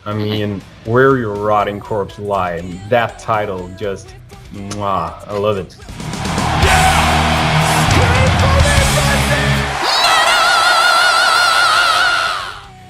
I mean, Where Your Rotting Corpse Lie, and that title just, mwah, I love it.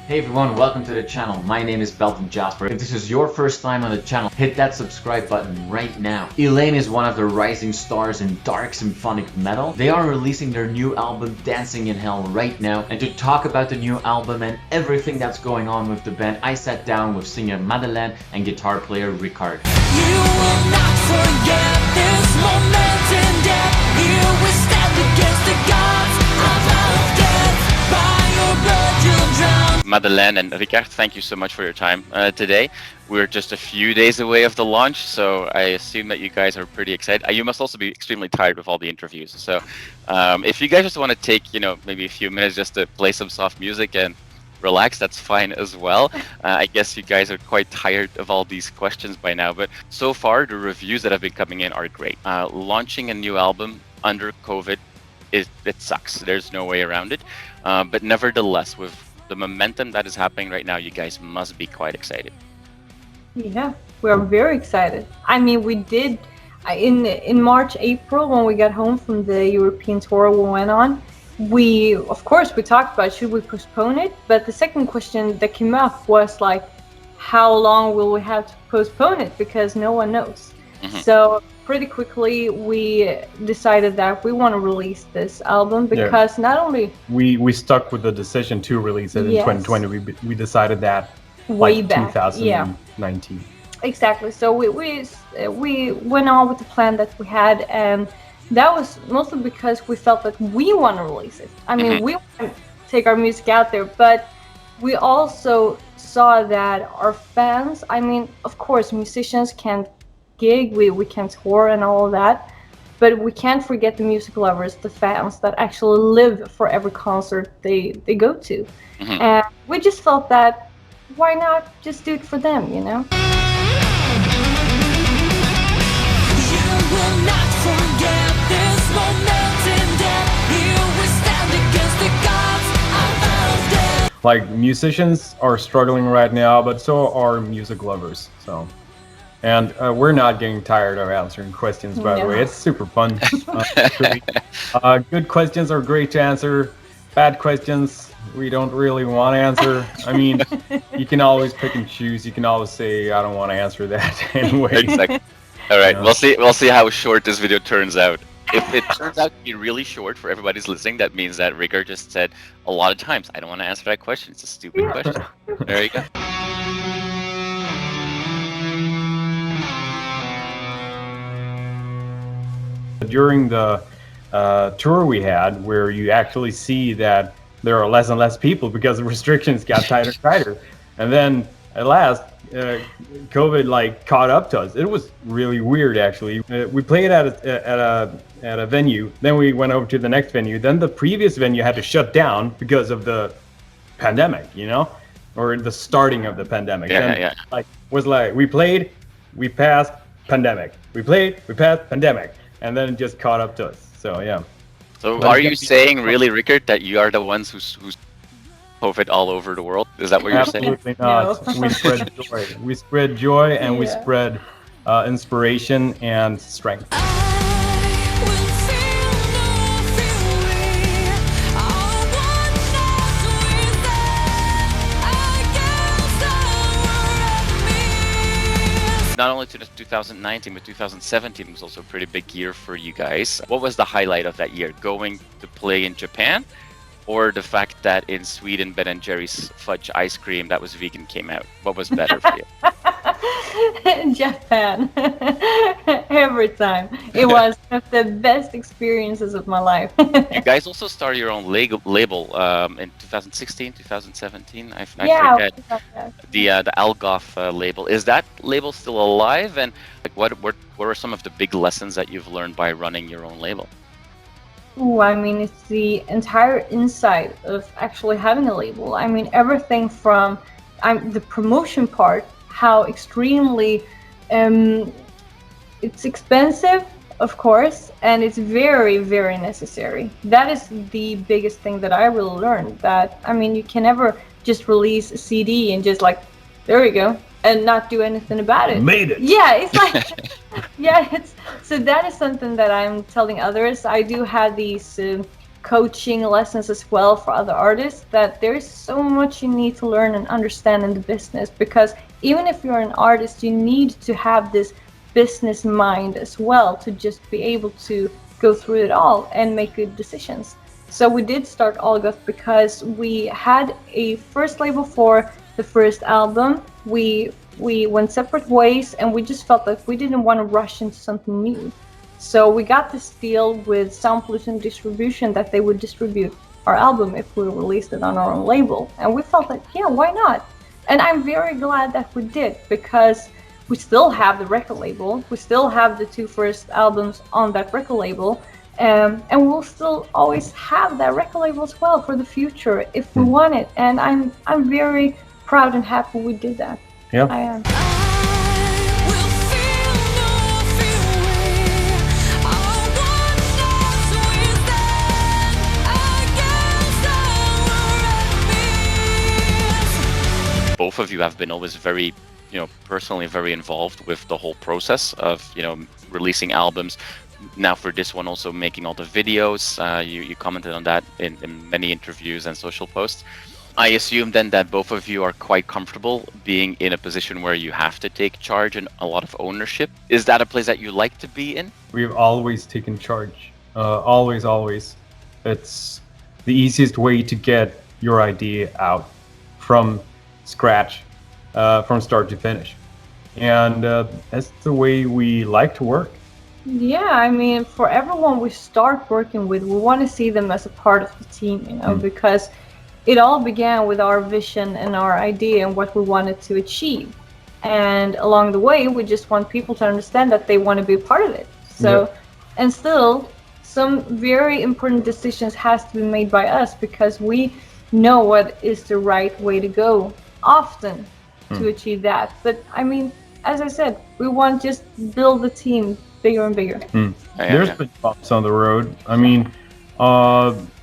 Hey everyone, welcome to the channel. My name is Belgian Jasper. If this is your first time on the channel, hit that subscribe button right now. ELEINE is one of the rising stars in dark symphonic metal. They are releasing their new album Dancing in Hell right now. And to talk about the new album and everything that's going on with the band, I sat down with singer Madeleine and guitar player Rikard. You will not forget this moment in death. Here we stand against the gods of death. By your blood you'll drown. Madeleine and Rikard, thank you so much for your time today. We're just a few days away of the launch, so I assume that you guys are pretty excited. You must also be extremely tired with all the interviews. So if you guys just want to take, maybe a few minutes just to play some soft music and relax, that's fine as well. I guess you guys are quite tired of all these questions by now, but so far the reviews that have been coming in are great. Launching a new album under COVID, it sucks. There's no way around it. But nevertheless, with the momentum that is happening right now, you guys must be quite excited. Yeah, we're very excited. I mean, we did in March, April, when we got home from the European tour we went on, we talked about should we postpone it, but the second question that came up was like, how long will we have to postpone it, because no one knows. So pretty quickly we decided that we want to release this album because not only we stuck with the decision to release it in 2020. We decided that way like back 2019. Exactly. So we went on with the plan that we had, and that was mostly because we felt that we want to release it. I mean, we want to take our music out there, but we also saw that our fans, I mean, of course musicians can't gig, we can tour and all of that, but we can't forget the music lovers, the fans that actually live for every concert they go to. And we just felt that why not just do it for them, You will not forget this moment in death. Here we stand against the gods of death. Like, musicians are struggling right now, but so are music lovers. And we're not getting tired of answering questions, by the way. It's super fun. Good questions are great to answer. Bad questions, we don't really want to answer. I mean, you can always pick and choose. You can always say, I don't want to answer that anyway. Exactly. All right, we'll see how short this video turns out. If it turns out to be really short for everybody's listening, that means that Rikard just said a lot of times, I don't want to answer that question. It's a stupid question. There you go. During the tour we had, where you actually see that there are less and less people because the restrictions got tighter and tighter, and then at last COVID caught up to us. It was really weird, actually. We played at a venue, then we went over to the next venue, then the previous venue had to shut down because of the pandemic, or the starting of the pandemic. We played, we passed, pandemic. We played, we passed, pandemic. And then it just caught up to us. So yeah. So are you saying really, Rikard, that you are the ones who's COVID all over the world? Is that what you're saying? Absolutely not. No. We spread joy. We spread joy, and we spread inspiration and strength. Not only to 2019, but 2017 was also a pretty big year for you guys. What was the highlight of that year? Going to play in Japan, or the fact that in Sweden, Ben & Jerry's fudge ice cream that was vegan came out? What was better for you? Japan. Every time. It was one of the best experiences of my life. You guys also started your own label in 2016, 2017. I forget. The Algoff label. Is that label still alive? And what are some of the big lessons that you've learned by running your own label? Ooh, I mean, it's the entire insight of actually having a label. I mean, everything from the promotion part, how extremely it's expensive, of course, and it's very, very necessary. That is the biggest thing that I really learned, that, I mean, you can never just release a CD and just there we go, and not do anything about it. Made it. Yeah, it's like, yeah, it's so that is something that I'm telling others. I do have these coaching lessons as well for other artists, that there's so much you need to learn and understand in the business, because even if you're an artist, you need to have this business mind as well to just be able to go through it all and make good decisions. So we did start Allgoth because we had a first label for the first album. We went separate ways, and we just felt like we didn't want to rush into something new. So we got this deal with Sound Pollution Distribution that they would distribute our album if we released it on our own label. And we felt like, yeah, why not? And I'm very glad that we did, because we still have the record label. We still have the 2 first albums on that record label. And we'll still always have that record label as well for the future if we want it. And I'm very proud and happy we did that. Yeah. I am. Both of you have been always very, personally very involved with the whole process of, releasing albums. Now for this one, also making all the videos. You commented on that in many interviews and social posts. I assume then that both of you are quite comfortable being in a position where you have to take charge and a lot of ownership. Is that a place that you like to be in? We've always taken charge. Always. It's the easiest way to get your idea out from scratch, from start to finish. And that's the way we like to work. Yeah, I mean, for everyone we start working with, we want to see them as a part of the team, because it all began with our vision and our idea and what we wanted to achieve. And along the way, we just want people to understand that they want to be a part of it. So, and still, some very important decisions has to be made by us, because we know what is the right way to go often to achieve that. But I mean, as I said, we want to just build the team bigger and bigger. There's been bumps on the road. I mean,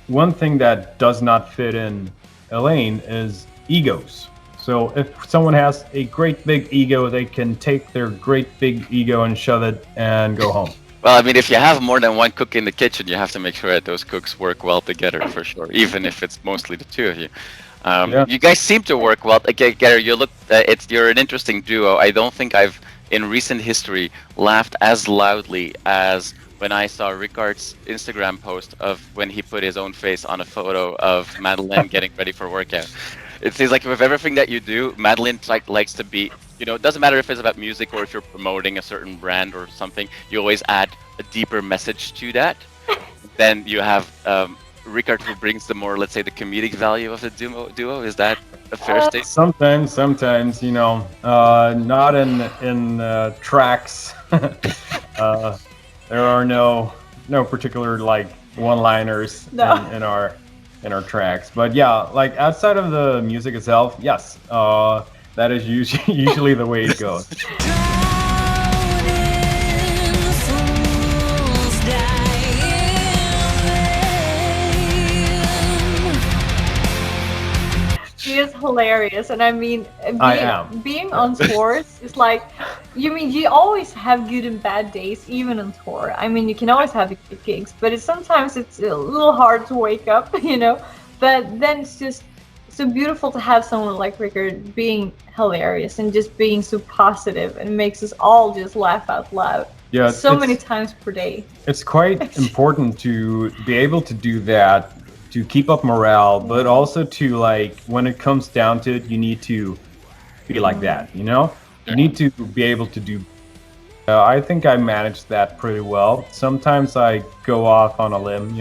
one thing that does not fit in ELEINE is egos. So if someone has a great big ego, they can take their great big ego and shove it and go home. Well, I mean, if you have more than one cook in the kitchen, you have to make sure that those cooks work well together, for sure, even if it's mostly the 2 of you. You guys seem to work well together. You're an interesting duo. I don't think I've, in recent history, laughed as loudly as when I saw Rikard's Instagram post of when he put his own face on a photo of Madeleine getting ready for workout. It seems like with everything that you do, Madeleine likes to be, it doesn't matter if it's about music or if you're promoting a certain brand or something, you always add a deeper message to that. Then you have Rikard, who brings the more, let's say, the comedic value of the duo. Is that a fair statement? Sometimes, not in tracks. There are no particular one-liners in our tracks. But yeah, outside of the music itself, yes, that is usually the way it goes. She is hilarious, and I mean, being on tours is like, you always have good and bad days, even on tour. I mean, you can always have good gigs, but sometimes it's a little hard to wake up, But then it's just so beautiful to have someone like Rikard being hilarious and just being so positive, and makes us all just laugh out loud. Yeah, many times per day. It's quite important to be able to do that, to keep up morale, but also to when it comes down to it, you need to be like that, You need to be able to do. I think I managed that pretty well. Sometimes I go off on a limb,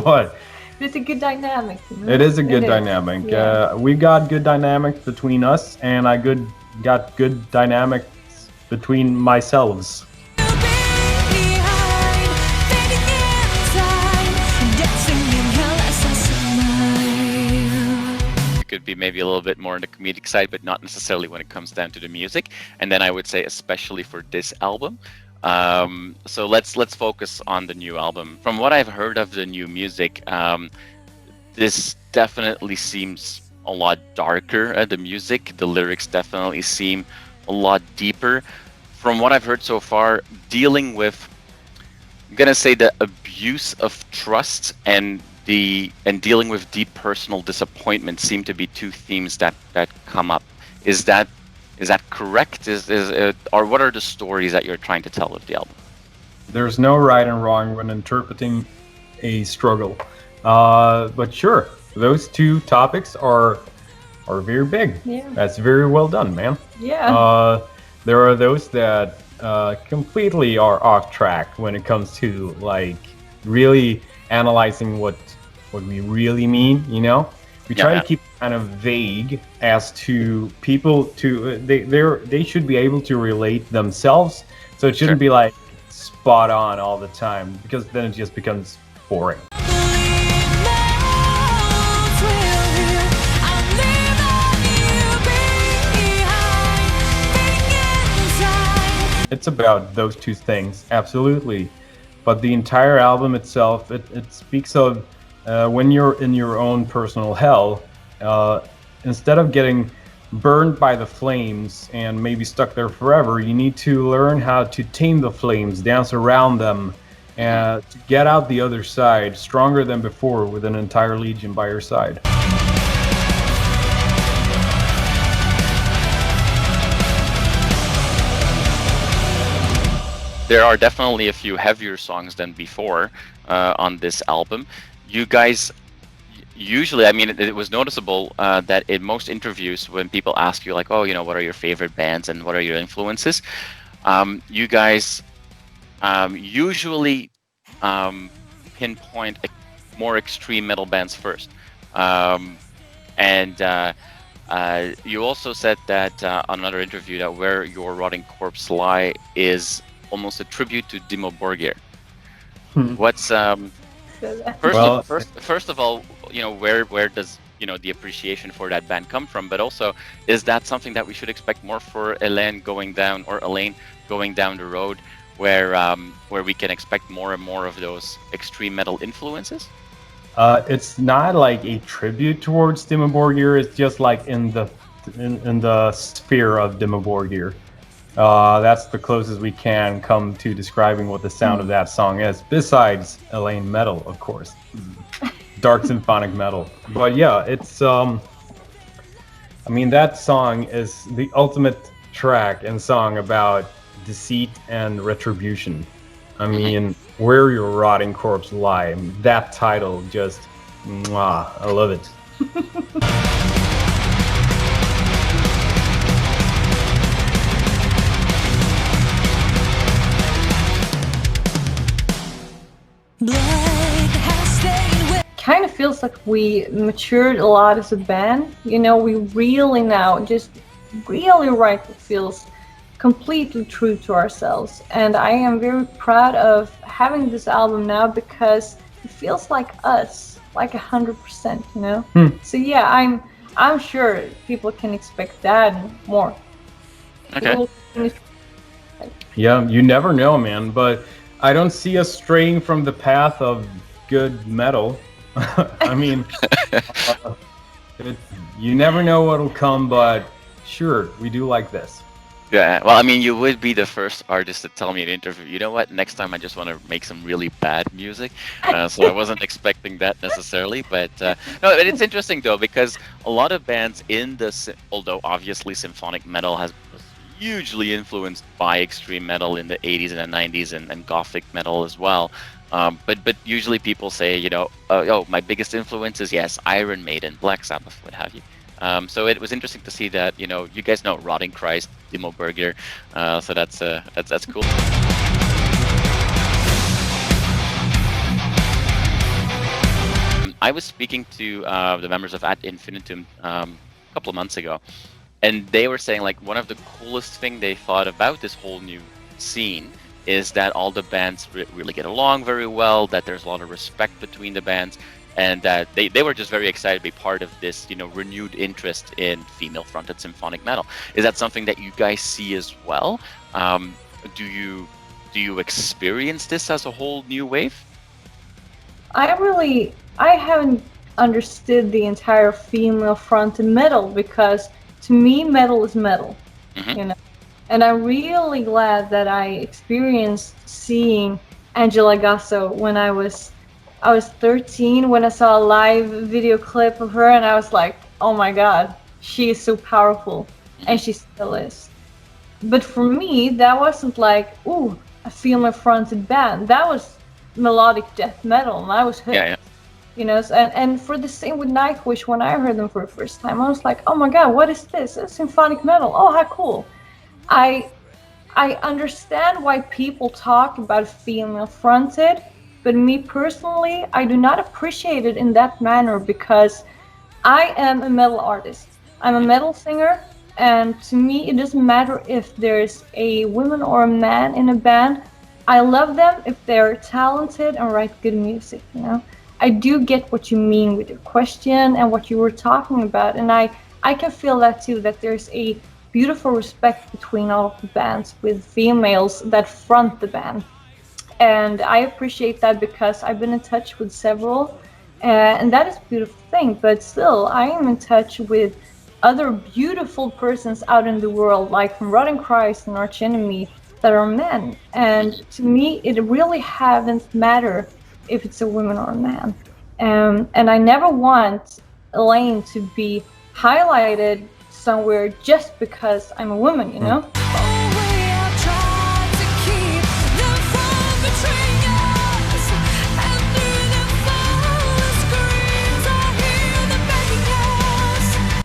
but it's a good dynamic. It is a good dynamic. Yeah. We got good dynamics between us, and I got good dynamics between myself. Could be maybe a little bit more on the comedic side, but not necessarily when it comes down to the music. And then I would say, especially for this album. So let's focus on the new album. From what I've heard of the new music, this definitely seems a lot darker. The music, the lyrics definitely seem a lot deeper. From what I've heard so far, dealing with, I'm gonna say, the abuse of trust and dealing with deep personal disappointment seem to be two themes that come up. Is that correct? Or what are the stories that you're trying to tell with the album? There's no right and wrong when interpreting a struggle, but sure, those two topics are very big. Yeah. That's very well done, man. Yeah. There are those that completely are off track when it comes to like really analyzing what we really mean. You know, we try to keep kind of vague as to people to they should be able to relate themselves. So it shouldn't be like spot on all the time, because then it just becomes boring. It's about those two things, absolutely. But the entire album itself, it speaks of when you're in your own personal hell, instead of getting burned by the flames and maybe stuck there forever, you need to learn how to tame the flames, dance around them, and to get out the other side stronger than before with an entire legion by your side. There are definitely a few heavier songs than before on this album. You guys usually, I mean, it was noticeable that in most interviews, when people ask you like, oh, you know, what are your favorite bands and what are your influences, you guys usually pinpoint more extreme metal bands first. You also said that on another interview that Where Your Rotting Corpse Lie is almost a tribute to Dimmu Borgir. What's first of all, you know, where does, you know, the appreciation for that band come from? But also, is that something that we should expect more for ELEINE going down the road, where we can expect more and more of those extreme metal influences? It's not like a tribute towards Dimmu Borgir. It's just like in the sphere of Dimmu Borgir. That's the closest we can come to describing what the sound of that song is, besides ELEINE metal, of course. Dark symphonic metal. But yeah, it's I mean, that song is the ultimate track and song about deceit and retribution. I mean, Where Your Rotting Corpse Lie, that title just, mwah, I love it. Kind of feels like we matured a lot as a band. You know, we really now just really write what feels completely true to ourselves. And I am very proud of having this album now because it feels like us, like 100%, you know? So yeah, I'm sure people can expect that and more. Okay. Yeah, you never know, man, but I don't see us straying from the path of good metal. I mean, you never know what'll come, but sure, we do like this. Yeah, well, I mean, you would be the first artist to tell me in an interview, you know what, next time I just want to make some really bad music. So I wasn't expecting that necessarily, but no, but it's interesting though, because a lot of bands although obviously symphonic metal was hugely influenced by extreme metal in the 80s and the 90s and gothic metal as well. But usually people say, you know, oh, my biggest influence is, yes, Iron Maiden, Black Sabbath, what have you. So it was interesting to see that, you know, you guys know Rotting Christ, Dimmu Borgir, so that's cool. I was speaking to the members of Ad Infinitum a couple of months ago, and they were saying like one of the coolest thing they thought about this whole new scene is that all the bands really get along very well, that there's a lot of respect between the bands, and that they were just very excited to be part of this, you know, renewed interest in female-fronted symphonic metal. Is that something that you guys see as well? Do you experience this as a whole new wave? I haven't understood the entire female fronted metal, because to me metal is metal, you know. And I'm really glad that I experienced seeing Angela Gasso when I was 13, when I saw a live video clip of her, and I was like, oh my god, she is so powerful, and she still is. But for me, that wasn't like, ooh, a female fronted band. That was melodic death metal, and I was hooked. Yeah. You know, and for the same with Nightwish, when I heard them for the first time, I was like, oh my god, what is this? It's symphonic metal. Oh, how cool. I understand why people talk about female fronted, but me personally, I do not appreciate it in that manner, because I am a metal artist. I'm a metal singer, and to me it doesn't matter if there's a woman or a man in a band. I love them if they're talented and write good music, you know. I do get what you mean with your question and what you were talking about, and I can feel that too, that there's a beautiful respect between all of the bands with females that front the band. And I appreciate that, because I've been in touch with several, and that is a beautiful thing. But still, I am in touch with other beautiful persons out in the world, like from Rod and Christ and Arch Enemy, that are men. And to me, it really haven't matter if it's a woman or a man. And I never want ELEINE to be highlighted somewhere just because I'm a woman, you know?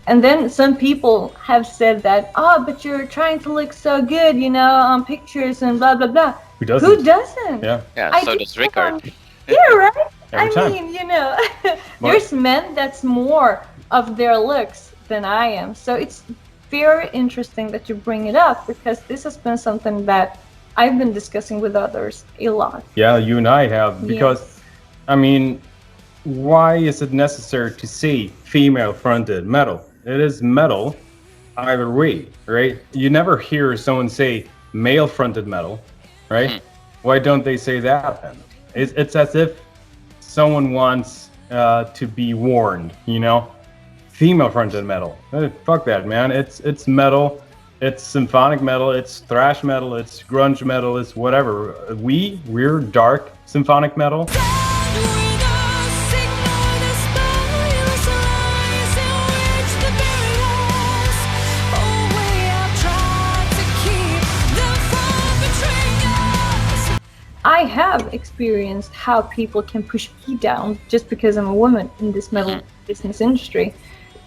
And then some people have said that, oh, but you're trying to look so good, you know, on pictures and blah, blah, blah. Who doesn't? Who doesn't? Yeah. Yeah, so does Rikard. Yeah, right? Every time. mean, you know, there's men that's more of their looks than I am. So it's very interesting that you bring it up, because this has been something that I've been discussing with others a lot. Yeah, you and I have, because, I mean, why is it necessary to say female-fronted metal? It is metal either way, right? You never hear someone say male-fronted metal, right? Why don't they say that then? It's as if someone wants to be warned, you know? Female-fronted metal. Fuck that, man. It's metal. It's symphonic metal. It's thrash metal. It's grunge metal. It's whatever. We're dark symphonic metal. I have experienced how people can push me down just because I'm a woman in this metal business industry.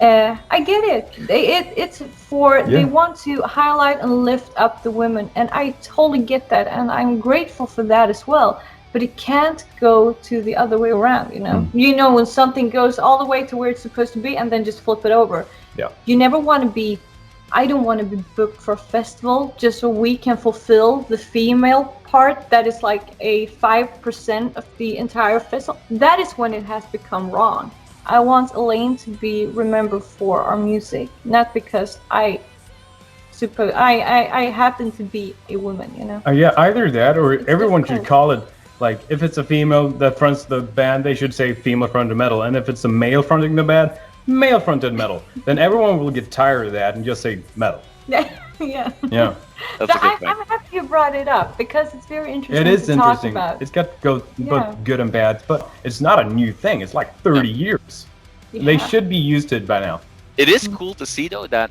I get it. It's for they want to highlight and lift up the women, and I totally get that, and I'm grateful for that as well. But it can't go to the other way around, you know. You know, when something goes all the way to where it's supposed to be and then just flip it over. Yeah. You never want to be. I don't want to be booked for a festival just so we can fulfill the female part that is like a 5% of the entire festival. That is when it has become wrong. I want ELEINE to be remembered for our music, not because I happen to be a woman, you know. Yeah, either that or It's everyone difficult. should call it, like, if it's a female that fronts the band, they should say female-fronted metal, and if it's a male fronting the band, male-fronted metal. Then everyone will get tired of that and just say metal. Yeah. Yeah. That's a good I'm point. happy you brought it up, because it's very interesting It is to interesting. talk about. It's got both good and bad, but it's not a new thing. It's like 30 years. They Yeah. should be used to it by now. It is cool to see, though, that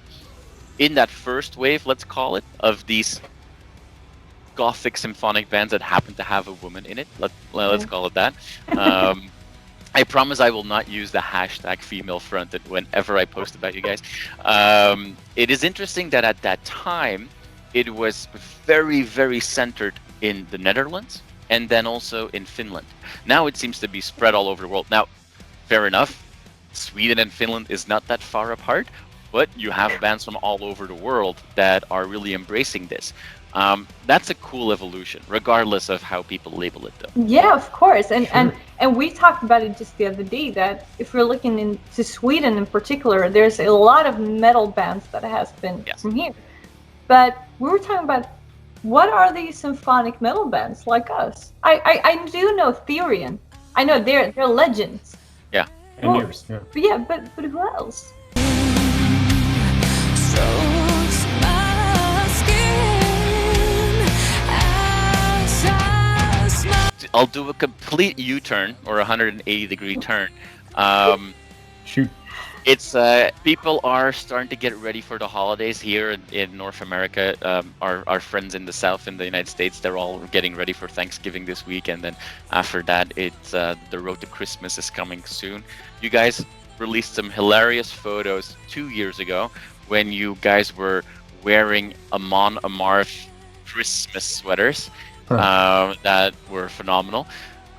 in that first wave, let's call it, of these gothic symphonic bands that happen to have a woman in it, let's call it that. I promise I will not use the hashtag female fronted whenever I post about you guys. It is interesting that at that time, it was very, very centered in the Netherlands and then also in Finland. Now it seems to be spread all over the world. Now, fair enough, Sweden and Finland is not that far apart, but you have bands from all over the world that are really embracing this. That's a cool evolution, regardless of how people label it, though. Yeah, of course, and we talked about it just the other day, that if we're looking into Sweden in particular, there's a lot of metal bands that has been from here. But we were talking about, what are these symphonic metal bands like us? I do know Therion. I know they're legends. Yeah. And Well, yours. Yeah. But yeah, but who else? Strokes my skin as I smile. I'll do a complete U-turn or 180-degree turn. Shoot. It's people are starting to get ready for the holidays here in North America. Our friends in the South, in the United States, they're all getting ready for Thanksgiving this week, and then after that, it's the road to Christmas is coming soon. You guys released some hilarious photos 2 years ago when you guys were wearing Amon Amarth Christmas sweaters that were phenomenal.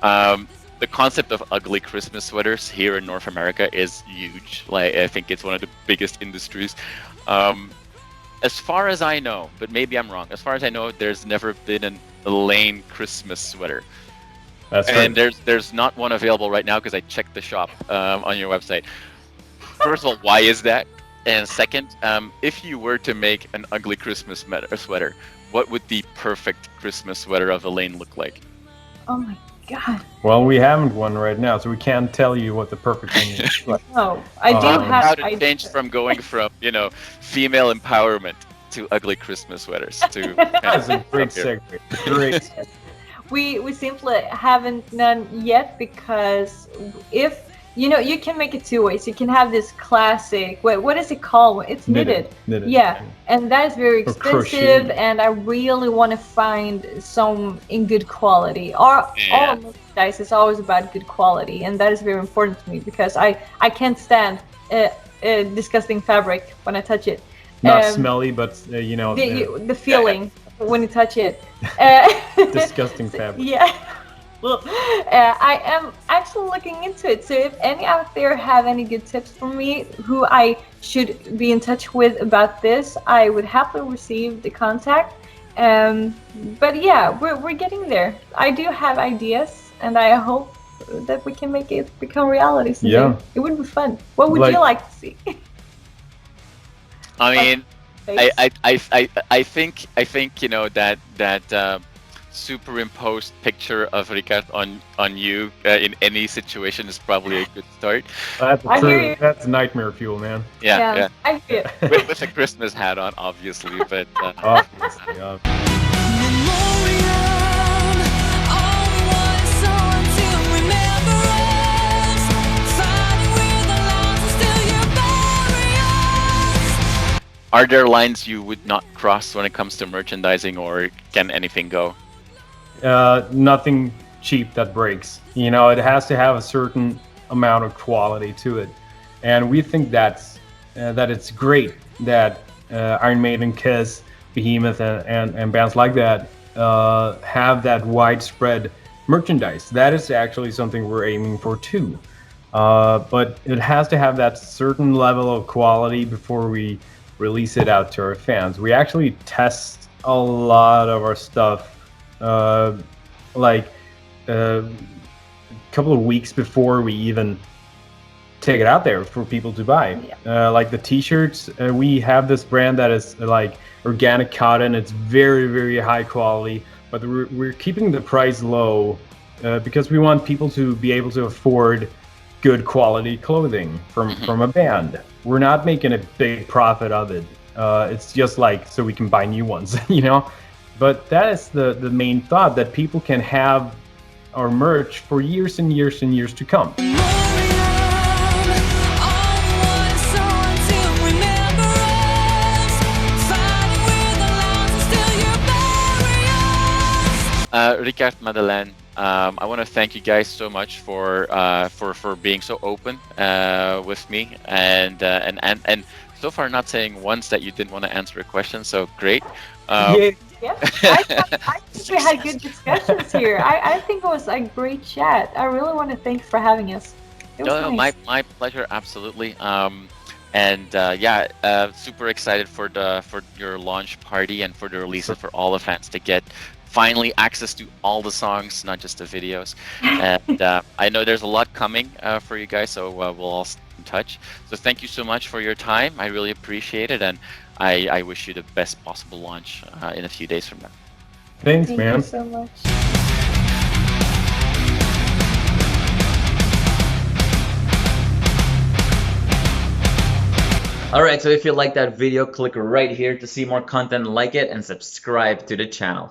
The concept of ugly Christmas sweaters here in North America is huge. Like, I think it's one of the biggest industries. As far as I know, but maybe I'm wrong, as far as I know, there's never been an ELEINE Christmas sweater. That's And right. there's not one available right now because I checked the shop on your website. First of all, why is that? And second, if you were to make an ugly Christmas sweater, what would the perfect Christmas sweater of ELEINE look like? Oh my god. Well, we haven't one right now, so we can't tell you what the perfect one is. But No, I do How have. How to I change from going from, female empowerment to ugly Christmas sweaters to that's a great segue. Great. segue. We simply haven't none yet because if you can make it two ways. You can have this classic. What is it called? It's knitted. Knitted. Yeah, and that is very Or expensive, crocheted. and I really want to find some in good quality. All merchandise is always about good quality, and that is very important to me because I can't stand disgusting fabric when I touch it. Not smelly, but The feeling when you touch it. disgusting fabric. Yeah. Well, I am actually looking into it. So if any out there have any good tips for me, who I should be in touch with about this, I would happily receive the contact. But yeah, we're getting there. I do have ideas, and I hope that we can make it become reality someday. Yeah. It would be fun. What would Like- you like to see? I mean, Face? I think that superimposed picture of Rikard on you in any situation is probably a good start. That's I hear you. That's nightmare fuel, man. Yeah. I hear it. With a Christmas hat on, obviously, but Obviously, yeah. Memoriam, always on to remember us. Fighting with the lines and still you bury us. are there lines you would not cross when it comes to merchandising, or can anything go? Nothing cheap that breaks. It has to have a certain amount of quality to it, and we think that it's great that Iron Maiden, Kiss, Behemoth, and bands like that have that widespread merchandise. That is actually something we're aiming for too. But it has to have that certain level of quality before we release it out to our fans. We actually test a lot of our stuff a couple of weeks before we even take it out there for people to buy. Like the t-shirts, we have this brand that is like organic cotton. It's very, very high quality, but we're keeping the price low because we want people to be able to afford good quality clothing from a band. We're not making a big profit of it. It's just like so we can buy new ones, But that is the main thought, that people can have our merch for years and years and years to come. Rikard, Madeleine, I want to thank you guys so much for being so open with me and so far not saying once that you didn't want to answer a question. So great. Yeah, I think we had good discussions here. I think it was a great chat. I really want to thank you for having us. It was nice. My pleasure, absolutely. Super excited for your launch party and for the release for all the fans to get finally access to all the songs, not just the videos. And I know there's a lot coming for you guys, so we'll all stay in touch. So thank you so much for your time. I really appreciate it, and I wish you the best possible launch in a few days from now. Thanks, Thank man. you so much. Alright, so if you like that video, click right here to see more content like it and subscribe to the channel.